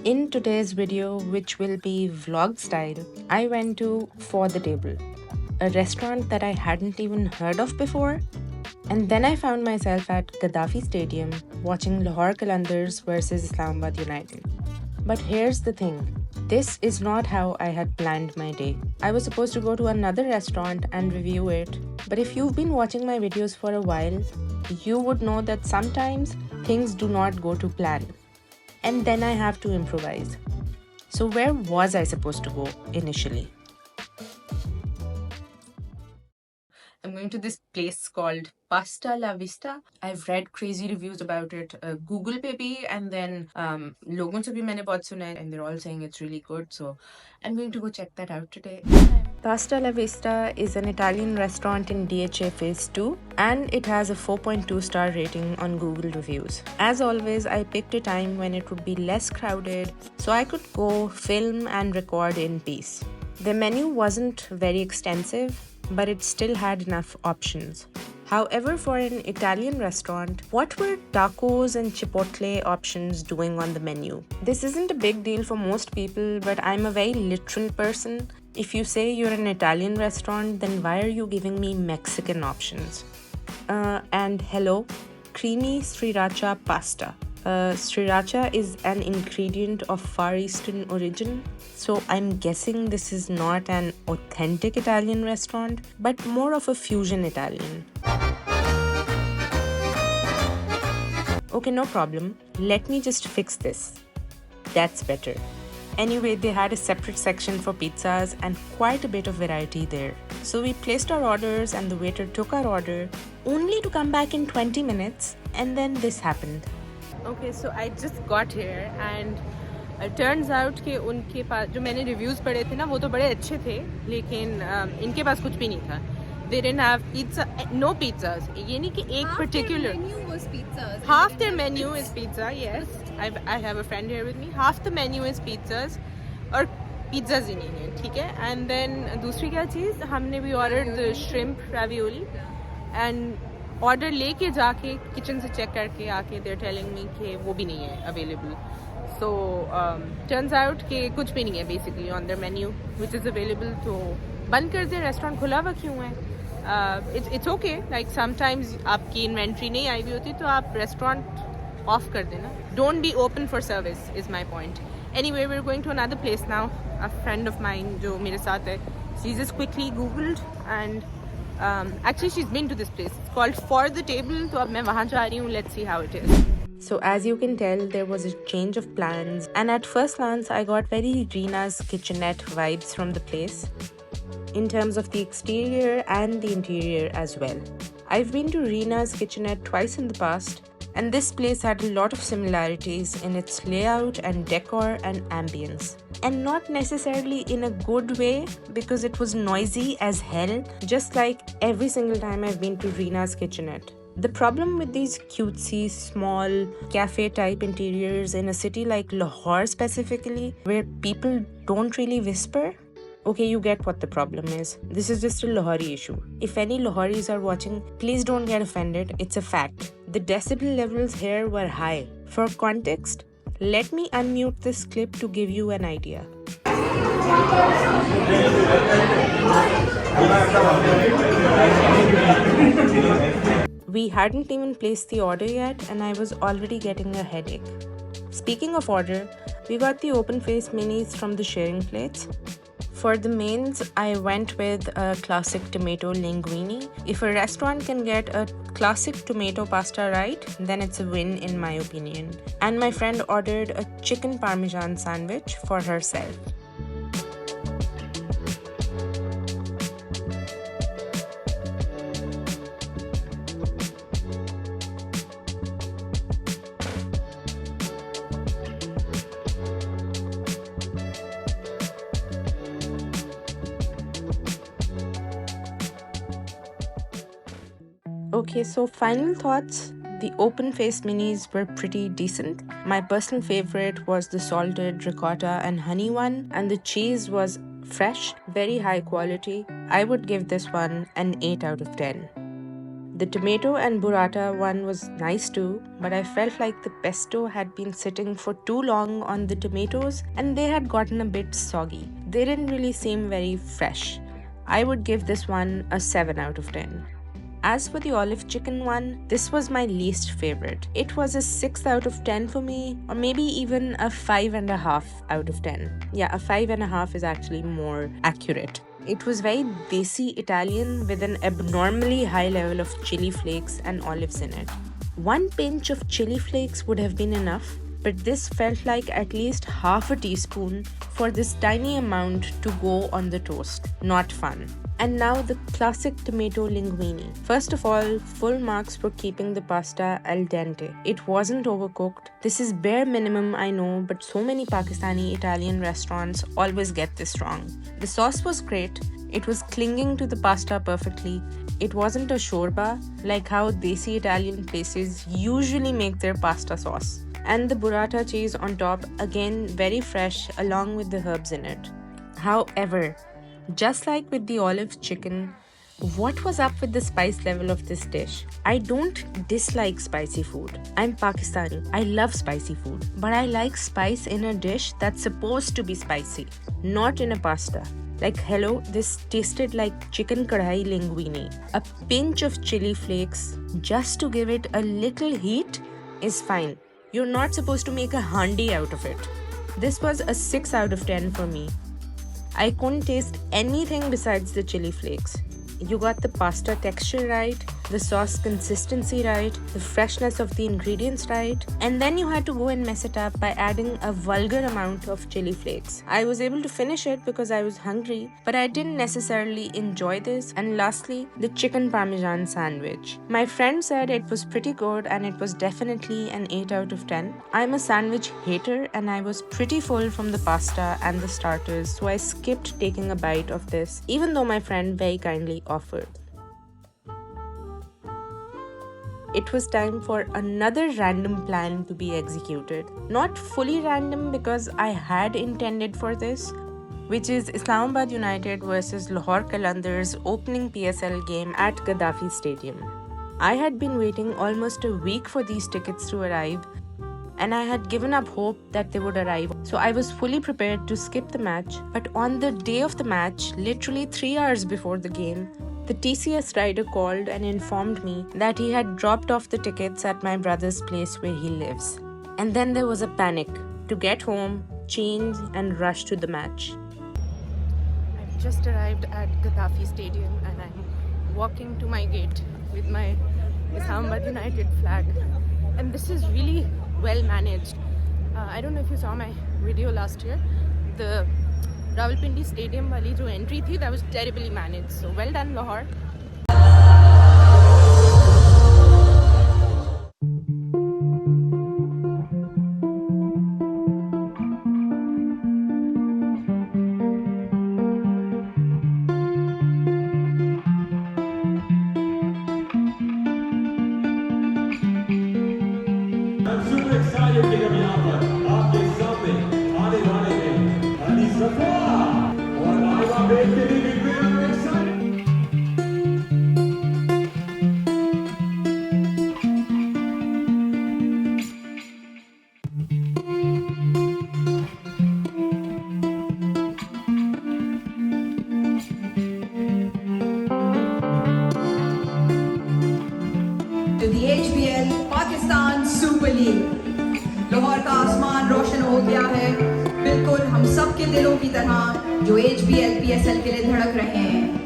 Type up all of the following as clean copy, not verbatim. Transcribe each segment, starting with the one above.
In today's video, which will be vlog style, I went to For the Table, a restaurant that I hadn't even heard of before. And then I found myself at Gaddafi Stadium watching Lahore Qalandars versus Islamabad United. But here's the thing, this is not how I had planned my day. I was supposed to go to another restaurant and review it, but if you've been watching my videos for a while, you would know that sometimes things do not go to plan. And then I have to improvise. So, where was I supposed to go initially? I'm going to this place called Pasta La Vista. I've read crazy reviews about it. Google पे भी, and then लोगों से भी मैंने बहुत सुना है, and they're all saying it's really good. So I'm going to go check that out today. Pasta La Vista is an Italian restaurant in DHA Phase 2 and it has a 4.2 star rating on Google reviews. As always, I picked a time when it would be less crowded so I could go film and record in peace. The menu wasn't very extensive, but it still had enough options. However, for an Italian restaurant, what were tacos and chipotle options doing on the menu? This isn't a big deal for most people, but I'm a very literal person. If you say you're an Italian restaurant, then why are you giving me Mexican options? And hello, creamy sriracha pasta. Sriracha is an ingredient of Far Eastern origin, so I'm guessing this is not an authentic Italian restaurant, but more of a fusion Italian. Okay, no problem. Let me just fix this. That's better. Anyway, they had a separate section for pizzas and quite a bit of variety there. So we placed our orders and the waiter took our order, only to come back in 20 minutes, and then this happened. Okay, so I just got here and it turns out कि उनके पास जो मैंने reviews पढ़े थे ना वो तो बड़े अच्छे थे, लेकिन इनके पास कुछ भी नहीं था. They didn't have pizza, no pizzas. ये नहीं कि एक particular. Half their menu was pizzas. Half their menu is pizza, yes. I have a friend here with me. Half the menu is pizzas और pizzas ही नहीं है, ठीक है. And then दूसरी क्या चीज़, हमने भी ordered the shrimp ravioli and order लेके जाके किचन से चेक करके आके देर टेलिंग मी कि वो भी नहीं है अवेलेबल. सो टर्न्स आउट कि कुछ भी नहीं है basically on their menu which is available. तो बंद कर दिया. रेस्टोरेंट खुला हुआ क्यों है? इट्स ओके, लाइक समटाइम्स आपकी इन्वेंट्री नहीं आई हुई होती तो आप रेस्टोरेंट ऑफ कर देना. Don't be open for service is my point. Anyway we are going to another place now. A friend of mine जो मेरे साथ है, she just quickly googled and actually she's been to this place. It's called For the Table. So अब मैं वहाँ जा रही हूँ. Let's see how it is. So as you can tell, there was a change of plans, and at first glance I got very Rina's Kitchenette vibes from the place in terms of the exterior and the interior as well. I've been to Rina's Kitchenette twice in the past, and this place had a lot of similarities in its layout and decor and ambience. And not necessarily in a good way, because it was noisy as hell, just like every single time I've been to Rina's Kitchenette. The problem with these cutesy, small, cafe-type interiors in a city like Lahore specifically, where people don't really whisper, okay, you get what the problem is. This is just a Lahori issue. If any Lahoris are watching, please don't get offended. It's a fact. The decibel levels here were high. For context, let me unmute this clip to give you an idea. We hadn't even placed the order yet and I was already getting a headache. Speaking of order, we got the open face minis from the sharing plates. For the mains, I went with a classic tomato linguine. If a restaurant can get a classic tomato pasta right, then it's a win in my opinion. And my friend ordered a chicken parmesan sandwich for herself. Okay, so final thoughts. The open faced minis were pretty decent. My personal favorite was the salted ricotta and honey one, and the cheese was fresh, very high quality. I would give this one an 8 out of 10. The tomato and burrata one was nice too, but I felt like the pesto had been sitting for too long on the tomatoes and they had gotten a bit soggy. They didn't really seem very fresh. I would give this one a 7 out of 10. As for the olive chicken one, this was my least favorite. It was a 6 out of 10 for me, or maybe even a 5.5 out of 10. Yeah, a 5.5 is actually more accurate. It was very desi Italian with an abnormally high level of chili flakes and olives in it. One pinch of chili flakes would have been enough, but this felt like at least half a teaspoon for this tiny amount to go on the toast. Not fun. And now the classic tomato linguine. First of all, full marks for keeping the pasta al dente. It wasn't overcooked. This is bare minimum, I know, but so many Pakistani Italian restaurants always get this wrong. The sauce was great. It was clinging to the pasta perfectly. It wasn't a shorba, like how desi Italian places usually make their pasta sauce. And the burrata cheese on top, again very fresh along with the herbs in it. However, just like with the olive chicken, what was up with the spice level of this dish? I don't dislike spicy food. I'm Pakistani. I love spicy food. But I like spice in a dish that's supposed to be spicy, not in a pasta. Like, hello, this tasted like chicken kadhai linguine. A pinch of chili flakes just to give it a little heat is fine. You're not supposed to make a handi out of it. This was a 6 out of 10 for me. I couldn't taste anything besides the chili flakes. You got the pasta texture right, the sauce consistency right, the freshness of the ingredients right, and then you had to go and mess it up by adding a vulgar amount of chili flakes. I was able to finish it because I was hungry, but I didn't necessarily enjoy this. And lastly, the chicken parmesan sandwich. My friend said it was pretty good and it was definitely an 8 out of 10. I'm a sandwich hater and I was pretty full from the pasta and the starters, so I skipped taking a bite of this, even though my friend very kindly offered. It was time for another random plan to be executed. Not fully random because I had intended for this, which is Islamabad United versus Lahore Qalandars opening PSL game at Gaddafi Stadium. I had been waiting almost a week for these tickets to arrive, and I had given up hope that they would arrive. So I was fully prepared to skip the match. But on the day of the match, literally 3 hours before the game, the TCS rider called and informed me that he had dropped off the tickets at my brother's place where he lives. And then there was a panic to get home, change, and rush to the match. I've just arrived at Gaddafi Stadium and I'm walking to my gate with my Islamabad United flag. And this is really well managed. I don't know if you saw my video last year. The Rawalpindi Stadium wali jo entry thi, that was terribly managed. So well done, Lahore. I'm super excited कि हम यहाँ पर आपके सामने आने वाले हैं अली सफा और आइवा बेट के लिए भी very excited. To the HBL Pakistan super league. Lahore का आसमान रोशन हो गया है, बिल्कुल हम सब के दिलों की तरह जो HBL PSL के लिए धड़क रहे हैं।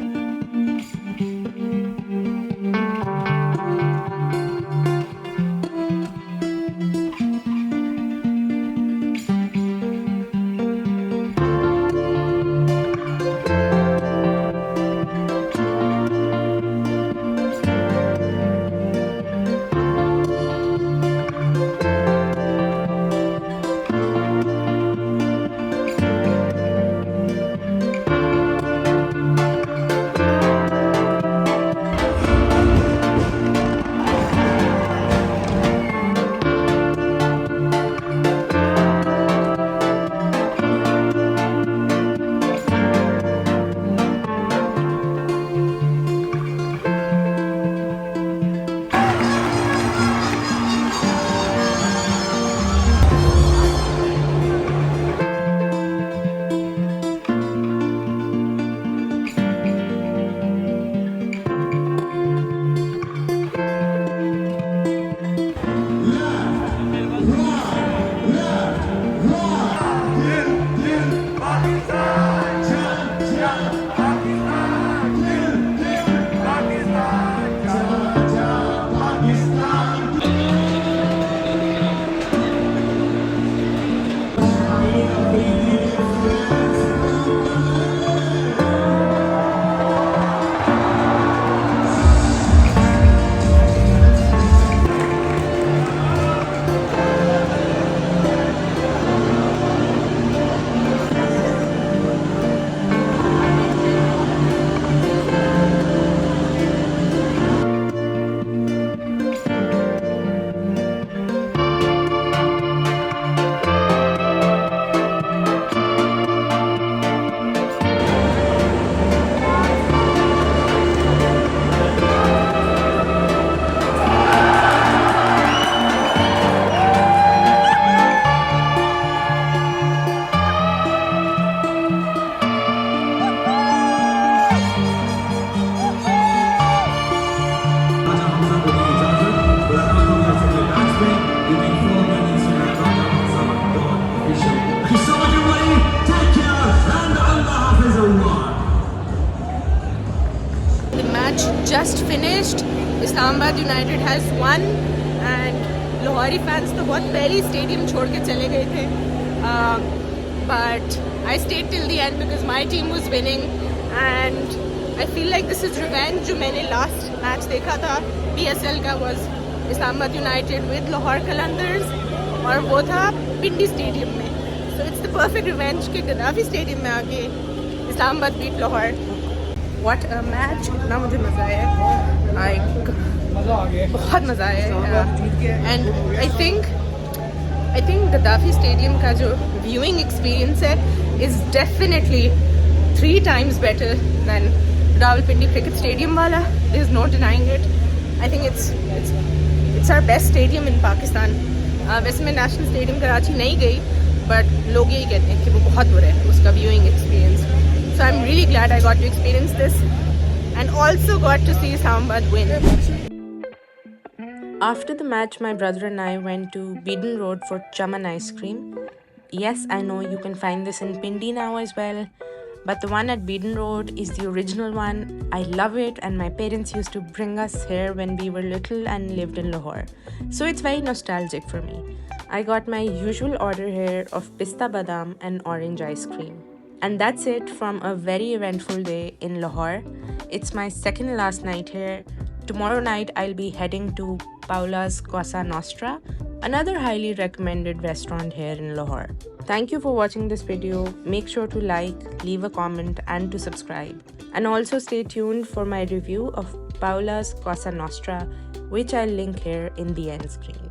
just finished. Islamabad United has won and Lahori fans तो बहुत पहले stadium छोड़ के चले गए थे. But I stayed till the end because my team was winning and I feel like this is revenge. जो मैंने last match देखा था PSL का was Islamabad United with Lahore Qalandars और वो था पिंडी stadium में. So it's the perfect revenge कि Gaddafi stadium में आके Islamabad beat Lahore. What a match! इतना मुझे मज़ा आया. बहुत मज़ा आया. And I think Gaddafi Stadium का जो viewing experience है is definitely 3 times better than Rawalpindi Cricket Stadium वाला. There's no denying it. I think it's our best stadium in Pakistan. वैसे मैं National Stadium कराची नहीं गई, but लोग यही कहते हैं कि वो बहुत बुरा है उसका viewing experience. So I'm really glad I got to experience this and also got to see Islamabad win. After the match, my brother and I went to Beedon Road for Chaman ice cream. Yes, I know you can find this in Pindi now as well, but the one at Beedon Road is the original one. I love it and my parents used to bring us here when we were little and lived in Lahore. So it's very nostalgic for me. I got my usual order here of pista badam and orange ice cream. And that's it from a very eventful day in Lahore. It's my second last night here. Tomorrow night I'll be heading to Paola's Cosa Nostra, another highly recommended restaurant here in Lahore. Thank you for watching this video. Make sure to like, leave a comment and to subscribe. And also stay tuned for my review of Paola's Cosa Nostra, which I'll link here in the end screen.